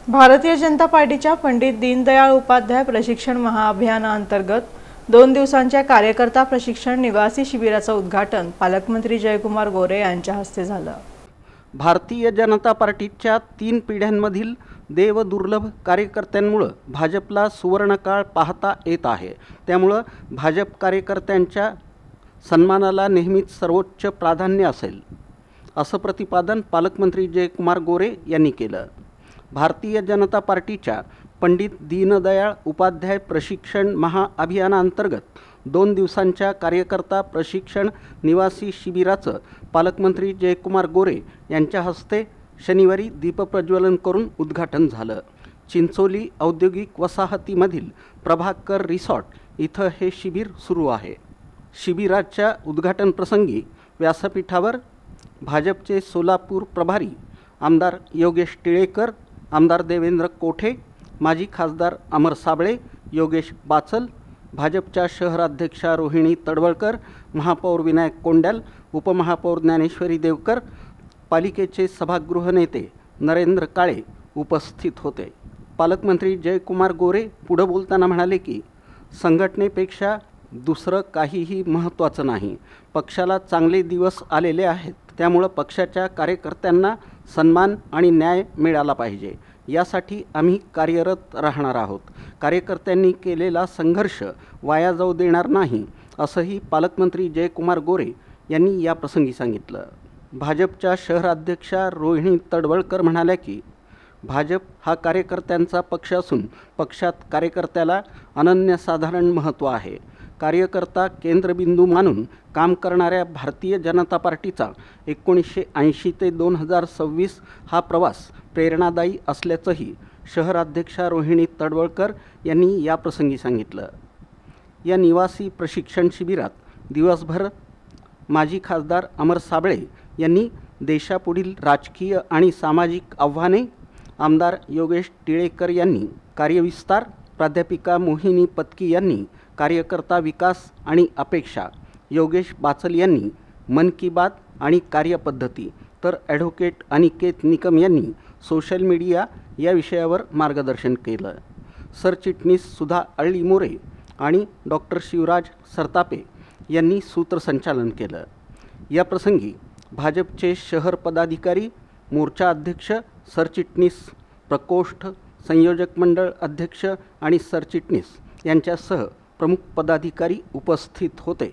भारतीय जनता पार्टीच्या पंडित दीनदयाळ उपाध्याय प्रशिक्षण महाअभियानाअंतर्गत 2 दिवसांच्या कार्यकर्ता प्रशिक्षण निवासी शिबिराचं उद्घाटन पालकमंत्री जयकुमार गोरे यांच्या हस्ते झालं। भारतीय जनता पार्टीच्या 3 पिढ्यांमधील देवदुर्लभ कार्यकर्त्यांमुळे भाजपला सुवर्णकाळ पाहता येत आहे। त्यामुळे भाजप कार्यकर्त्यांच्या सन्मानाला नेहमीच सर्वोच्च प्राधान्य असेल, असं प्रतिपादन पालकमंत्री जयकुमार गोरे यांनी केलं। भारतीय जनता पार्टीच्या पंडित दीनदयाळ उपाध्याय प्रशिक्षण महाअभियानाअंतर्गत 2 दिवसांच्या कार्यकर्ता प्रशिक्षण निवासी शिबिराचं पालकमंत्री जयकुमार गोरे यांच्या हस्ते शनिवारी दीपप्रज्वलन करून उद्घाटन झालं। चिंचोली औद्योगिक वसाहतीमधील प्रभाकर रिसॉर्ट इथं हे शिबिर सुरू आहे। शिबिराच्या उद्घाटन प्रसंगी व्यासपीठावर भाजपचे सोलापूर प्रभारी आमदार योगेश टिळेकर, आमदार देवेंद्र कोठे, माजी खासदार अमर साबळे, योगेश बाचल, भाजपच्या शहराध्यक्षा रोहिणी तडवळकर, महापौर विनायक कोंड्याल, उपमहापौर ज्ञानेश्वरी देवकर, पालिकेचे सभागृह नेते नरेंद्र काळे उपस्थित होते। पालकमंत्री जयकुमार गोरे पुढे बोलताना म्हणाले की संघटनेपेक्षा दुसरं काहीही महत्त्वाचं नाही। पक्षाला चांगले दिवस आलेले आहेत, त्यामुळे पक्षाच्या कार्यकर्त्यांना सन्मान आणि न्याय मिळाला पाहिजे, यासाठी आम्ही कार्यरत राहणार आहोत। कार्यकर्त्यांनी केलेला संघर्ष वाया जाऊ देणार नाही, असंही पालकमंत्री जयकुमार गोरे यांनी या प्रसंगी सांगितलं। भाजपच्या शहराध्यक्षा रोहिणी तडवळकर म्हणाल्या की भाजप हा कार्यकर्त्यांचा पक्ष असून पक्षात कार्यकर्त्याला अनन्यसाधारण महत्त्व आहे। कार्यकर्ता केंद्रबिंदू मानून काम करणाऱ्या भारतीय जनता पार्टीचा 1980 ते 2026 हा प्रवास प्रेरणादायी असल्याचंही शहराध्यक्षा रोहिणी तडवळकर यांनी या प्रसंगी सांगितलं। या निवासी प्रशिक्षण शिबिरात दिवसभर माजी खासदार अमर साबळे यांनी देशापुढील राजकीय आणि सामाजिक आव्हाने, आमदार योगेश टिळेकर यांनी कार्यविस्तार, प्राध्यापिका मोहिनी पत्की यांनी कार्यकर्ता विकास आणि अपेक्षा, योगेश बाचल यांनी मन की बात आणि कार्यपद्धती, तर ॲडव्होकेट अनिकेत निकम यांनी सोशल मीडिया या विषयावर मार्गदर्शन केलं। सरचिटणीस सुधा अळ्ळीमोरे आणि डॉक्टर शिवराज सरतापे यांनी सूत्रसंचालन केलं। या प्रसंगी भाजपचे शहर पदाधिकारी, मोर्चा अध्यक्ष, सरचिटणीस, प्रकोष्ठ, संयोजक मंडळ अध्यक्ष आणि सरचिटणीस यांच्यासह प्रमुख पदाधिकारी उपस्थित होते।